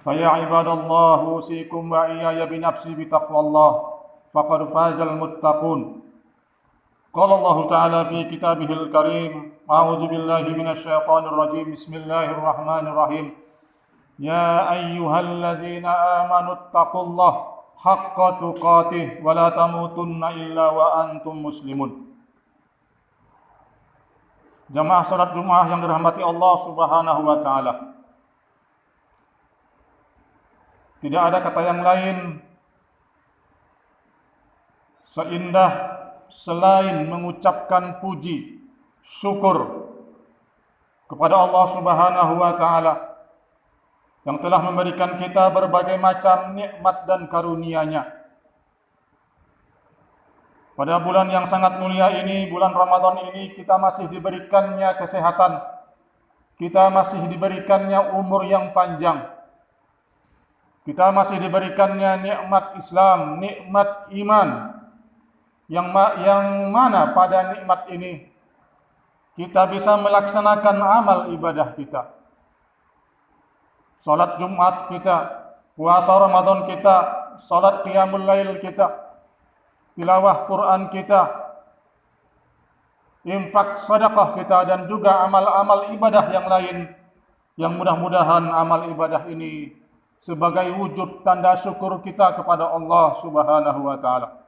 فيا عباد الله أوصيكم وإياي بنفسي بتقوى الله فقد فاز المتقون. قال الله تعالى في كتابه الكريم: أعوذ بالله من الشيطان الرجيم بسم الله الرحمن الرحيم يا أيها الذين آمنوا اتقوا الله حق تقاته ولا تموتن إلا وأنتم مسلمون. Jamaah salat Jumat yang dirahmati Allah Subhanahu wa taala. Tidak ada kata yang lain seindah selain mengucapkan puji, syukur kepada Allah Subhanahu wa taala yang telah memberikan kita berbagai macam nikmat dan karunia-Nya. Pada bulan yang sangat mulia ini, bulan Ramadan ini, kita masih diberikannya kesehatan, kita masih diberikannya umur yang panjang, kita masih diberikannya nikmat Islam, nikmat iman, yang mana pada nikmat ini kita bisa melaksanakan amal ibadah kita. Salat Jumat kita, puasa Ramadan kita, salat qiyamul lail kita, tilawah Quran kita, infak sedekah kita, dan juga amal-amal ibadah yang lain, yang mudah-mudahan amal ibadah ini sebagai wujud tanda syukur kita kepada Allah Subhanahu wa taala.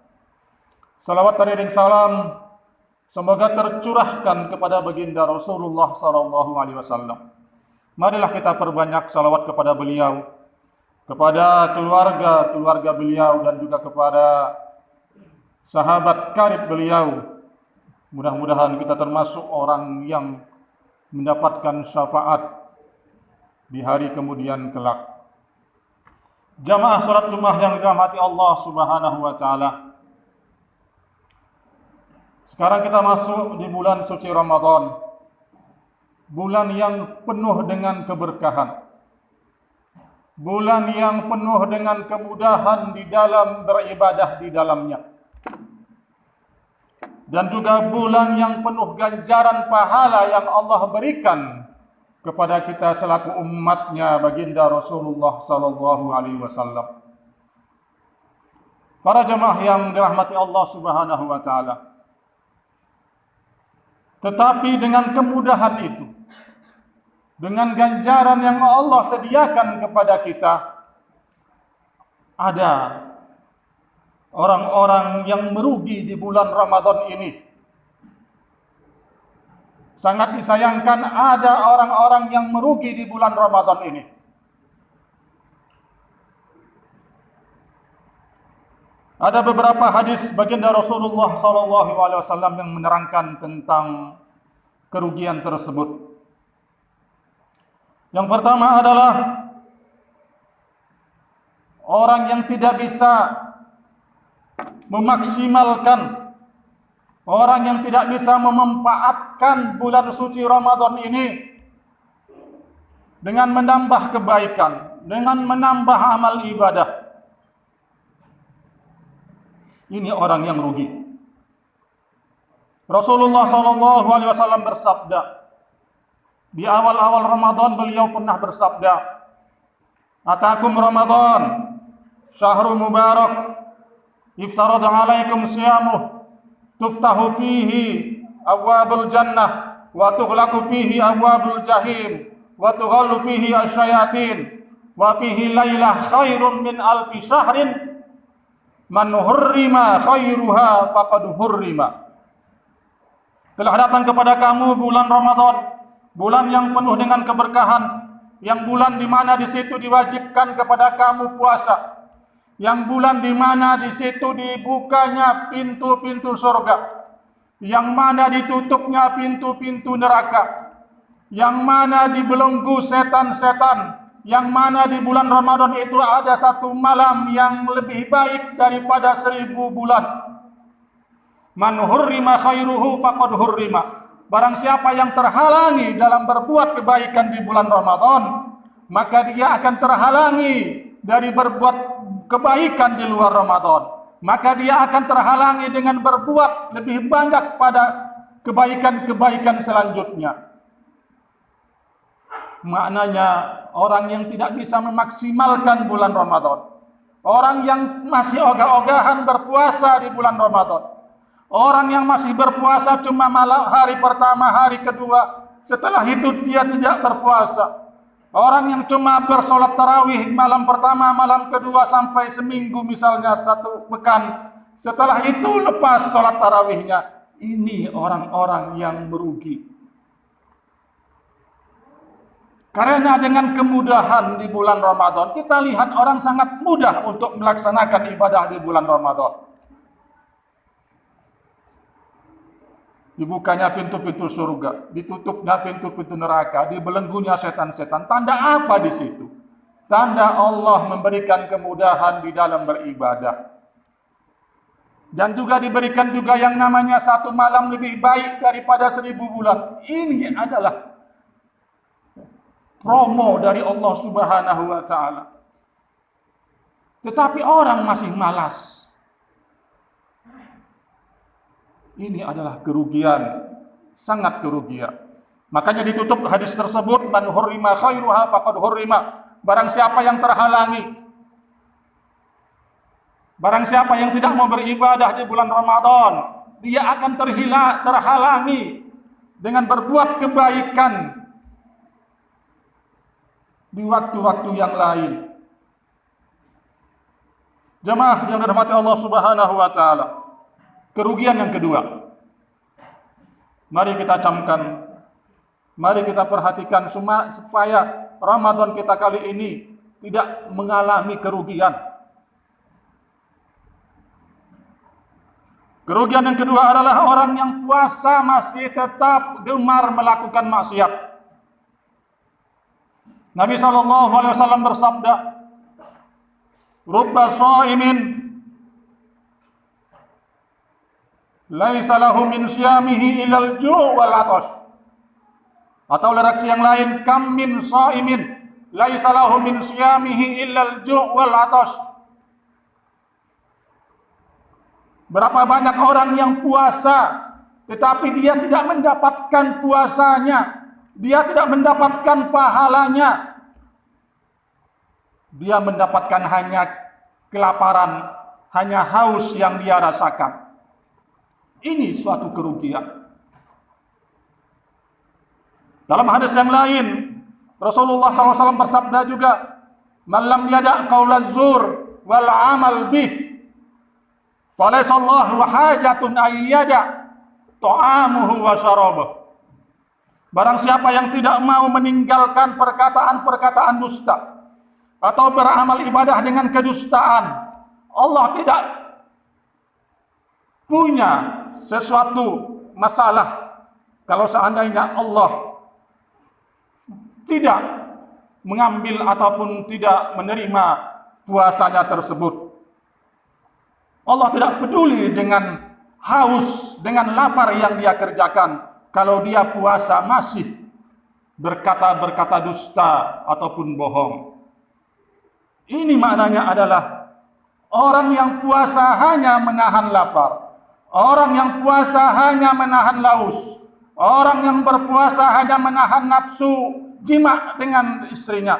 Salawat dan salam semoga tercurahkan kepada baginda Rasulullah sallallahu alaihi wasallam. Marilah kita perbanyak salawat kepada beliau, kepada keluarga beliau, dan juga kepada sahabat karib beliau. Mudah-mudahan kita termasuk orang yang mendapatkan syafaat di hari kemudian kelak. Jamaah salat Jumat yang dirahmati Allah Subhanahu wa taala. Sekarang kita masuk di bulan suci Ramadan, bulan yang penuh dengan keberkahan, bulan yang penuh dengan kemudahan di dalam beribadah di dalamnya, dan juga bulan yang penuh ganjaran pahala yang Allah berikan kepada kita selaku umatnya baginda Rasulullah sallallahu alaihi wasallam. Para jamaah yang dirahmati Allah Subhanahu wa taala, tetapi dengan kemudahan itu, dengan ganjaran yang Allah sediakan kepada kita, ada orang-orang yang merugi di bulan Ramadan ini. Sangat disayangkan ada orang-orang yang merugi di bulan Ramadan ini. Ada beberapa hadis baginda Rasulullah SAW yang menerangkan tentang kerugian tersebut. Yang pertama adalah orang yang tidak bisa memaksimalkan, orang yang tidak bisa memanfaatkan bulan suci Ramadan ini dengan menambah kebaikan, dengan menambah amal ibadah. Ini orang yang rugi. Rasulullah SAW bersabda, di awal-awal Ramadan beliau pernah bersabda, "Atakum Ramadan, syahrul mubarak, iftarada alaikum siyamuh, tuftahu fihi abwabul jannah, wa tughlaqu fihi abwabul jahim, wa tughallu fihi asyayatin, wa fihi lailah khairun min alfi syahrin, man hurrima khairuha faqad hurrima." Telah datang kepada kamu bulan Ramadan, bulan yang penuh dengan keberkahan, yang bulan di mana di situ diwajibkan kepada kamu puasa, yang bulan di mana di situ dibukanya pintu-pintu surga, yang mana ditutupnya pintu-pintu neraka, yang mana dibelenggu setan-setan, yang mana di bulan Ramadan itu ada satu malam yang lebih baik daripada 1000 bulan. Man hurrima khairuhu faqad hurrima. Barang siapa yang terhalangi dalam berbuat kebaikan di bulan Ramadan, maka dia akan terhalangi dari berbuat kebaikan di luar Ramadan. Maka dia akan terhalangi dengan berbuat lebih banyak pada kebaikan-kebaikan selanjutnya. Maknanya orang yang tidak bisa memaksimalkan bulan Ramadan. Orang yang masih ogah-ogahan berpuasa di bulan Ramadan. Orang yang masih berpuasa cuma malam hari pertama, hari kedua, setelah itu dia tidak berpuasa. Orang yang cuma bersolat tarawih malam pertama, malam kedua sampai seminggu misalnya 1 pekan. Setelah itu lepas solat tarawihnya. Ini orang-orang yang merugi. Karena dengan kemudahan di bulan Ramadan, kita lihat orang sangat mudah untuk melaksanakan ibadah di bulan Ramadan. Dibukanya pintu-pintu surga, ditutupnya pintu-pintu neraka, dibelenggunya setan-setan. Tanda apa di situ? Tanda Allah memberikan kemudahan di dalam beribadah. Dan juga diberikan juga yang namanya 1 malam lebih baik daripada 1000 bulan. Ini adalah promo dari Allah Subhanahu wa taala. Tetapi orang masih malas. Ini adalah kerugian, sangat kerugian. Makanya ditutup hadis tersebut, man hurrima khairuha faqad hurrima. Barang siapa yang terhalangi, barang siapa yang tidak mau beribadah di bulan Ramadan, dia akan terhalangi dengan berbuat kebaikan di waktu-waktu yang lain. Jemaah yang dirahmati Allah Subhanahu wa taala. Kerugian yang kedua. Mari kita camkan, mari kita perhatikan supaya Ramadan kita kali ini tidak mengalami kerugian. Kerugian yang kedua adalah orang yang puasa masih tetap gemar melakukan maksiat. Nabi SAW bersabda, "Rubba shaimin laisa lahu min siyamihi ilal ju' wal 'atash." Atau redaksi yang lain, kam min shaimin laisa lahu min siyamihi illal ju' wal 'atash. Berapa banyak orang yang puasa tetapi dia tidak mendapatkan puasanya, dia tidak mendapatkan pahalanya. Dia mendapatkan hanya kelaparan, hanya haus yang dia rasakan. Ini suatu kerugian. Dalam hadis yang lain, Rasulullah SAW bersabda juga, "Man lam yada' qaulaz zur wal 'amal bih, falaysa Allahu hajatun ayyada ta'amuhu wa syarabuh." Barang siapa yang tidak mau meninggalkan perkataan-perkataan dusta atau beramal ibadah dengan kedustaan, Allah tidak punya sesuatu masalah kalau seandainya Allah tidak mengambil ataupun tidak menerima puasanya tersebut. Allah tidak peduli dengan haus, dengan lapar yang dia kerjakan kalau dia puasa masih berkata dusta ataupun bohong. Ini maknanya adalah orang yang puasa hanya menahan lapar. Orang yang puasa hanya menahan haus. Orang yang berpuasa hanya menahan nafsu jima dengan istrinya.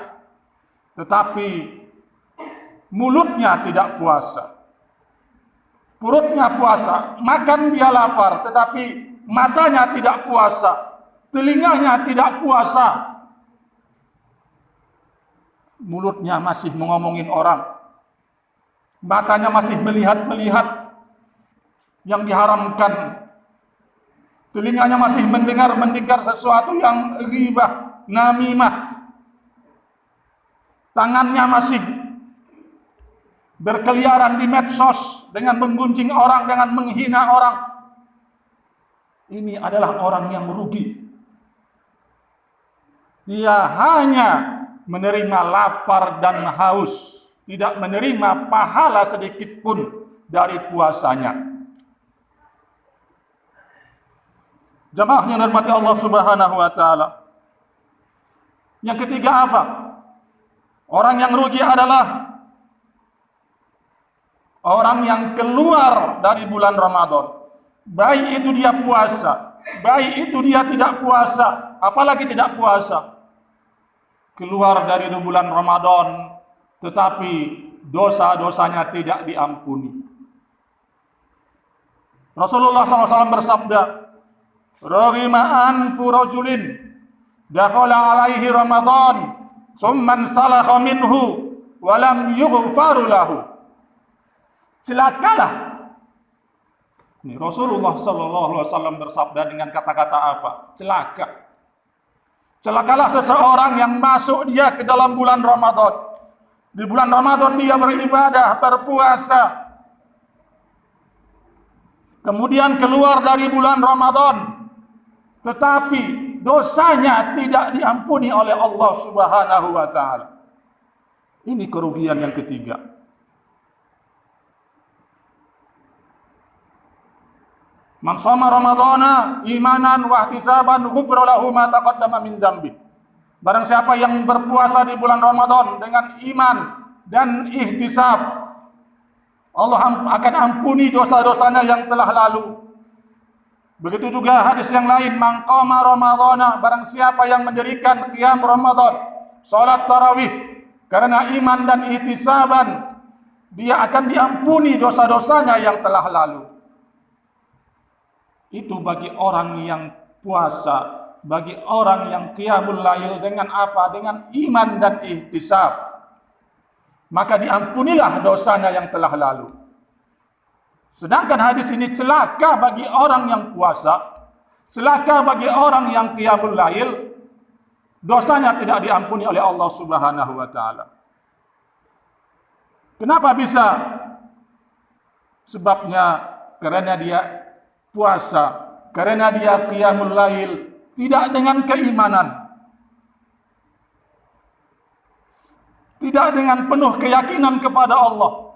Tetapi mulutnya tidak puasa. Perutnya puasa, makan dia lapar, tetapi matanya tidak puasa. Telinganya tidak puasa. Mulutnya masih mengomongin orang. Matanya masih melihat-melihat yang diharamkan. Telinganya masih mendengar sesuatu yang ghibah, namimah. Tangannya masih berkeliaran di medsos dengan menggunjing orang, dengan menghina orang. Ini adalah orang yang merugi. Dia hanya menerima lapar dan haus, tidak menerima pahala sedikit pun dari puasanya. Jemaah yang dirahmati Allah Subhanahu wa taala. Yang ketiga apa? Orang yang rugi adalah orang yang keluar dari bulan Ramadan. Baik itu dia puasa, baik itu dia tidak puasa, apalagi tidak puasa. keluar dari bulan Ramadan, tetapi dosa-dosanya tidak diampuni. Rasulullah SAW bersabda, "Raghima anfu rajulin dakhala alaihi Ramadan, thumma salakha minhu, wa lam yughfar lahu." Celakalah. Ini Rasulullah SAW bersabda dengan kata-kata apa? Celaka. Celakalah seseorang yang masuk dia ke dalam bulan Ramadan. Di bulan Ramadan dia beribadah, berpuasa. Kemudian keluar dari bulan Ramadan, tetapi dosanya tidak diampuni oleh Allah Subhanahu wa taala. Ini kerugian yang ketiga. Man shoma Ramadhana imanan wa ihtisaban ghufira lahu ma taqaddama min dzambi. Barang siapa yang berpuasa di bulan Ramadan dengan iman dan ihtisab, Allah akan ampuni dosa-dosanya yang telah lalu. Begitu juga hadis yang lain, man qama Ramadhana, barang siapa yang mendirikan qiyam Ramadan, salat tarawih karena iman dan ihtisaban, dia akan diampuni dosa-dosanya yang telah lalu. Itu bagi orang yang puasa, bagi orang yang qiyamul lail dengan apa? Dengan iman dan ihtisab. Maka diampunilah dosanya yang telah lalu. Sedangkan hadis ini celaka bagi orang yang puasa, celaka bagi orang yang qiyamul lail, dosanya tidak diampuni oleh Allah Subhanahu wa taala. Kenapa bisa? Sebabnya karena dia puasa, karena dia qiyamul lail tidak dengan keimanan, tidak dengan penuh keyakinan kepada Allah,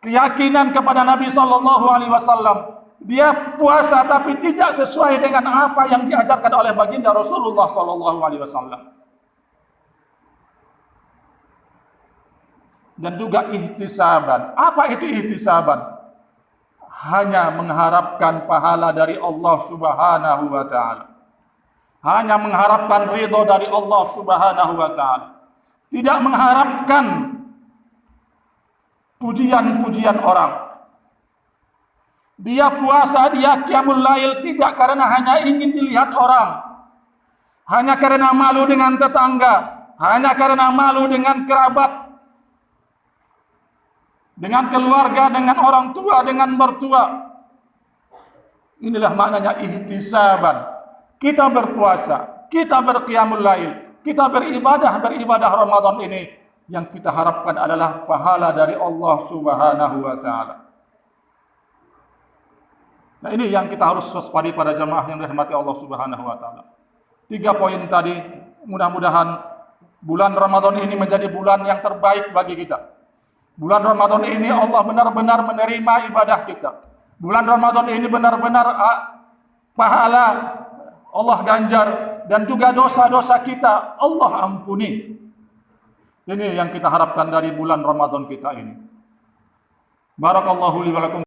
keyakinan kepada Nabi sallallahu alaihi wasallam. Dia puasa tapi tidak sesuai dengan apa yang diajarkan oleh baginda Rasulullah sallallahu alaihi wasallam. Dan juga ihtisaban. Apa itu ihtisaban? Hanya mengharapkan pahala dari Allah Subhanahu wa taala. Hanya mengharapkan ridho dari Allah Subhanahu wa taala. Tidak mengharapkan pujian-pujian orang. Dia puasa, dia qiyamul lail tidak karena hanya ingin dilihat orang, hanya karena malu dengan tetangga, hanya karena malu dengan kerabat, dengan keluarga, dengan orang tua, dengan mertua. Inilah maknanya ihtisaban. Kita berpuasa, kita berqiyamul lail, kita beribadah Ramadan ini, yang kita harapkan adalah pahala dari Allah Subhanahu wa taala. Nah, ini yang kita harus waspadai pada jamaah yang dirahmati Allah Subhanahu wa taala. 3 poin tadi, mudah-mudahan bulan Ramadan ini menjadi bulan yang terbaik bagi kita. Bulan Ramadan ini Allah benar-benar menerima ibadah kita. Bulan Ramadan ini benar-benar pahala Allah ganjar, dan juga dosa-dosa kita Allah ampuni. Ini yang kita harapkan dari bulan Ramadan kita ini. Barakallahu li wa lakum.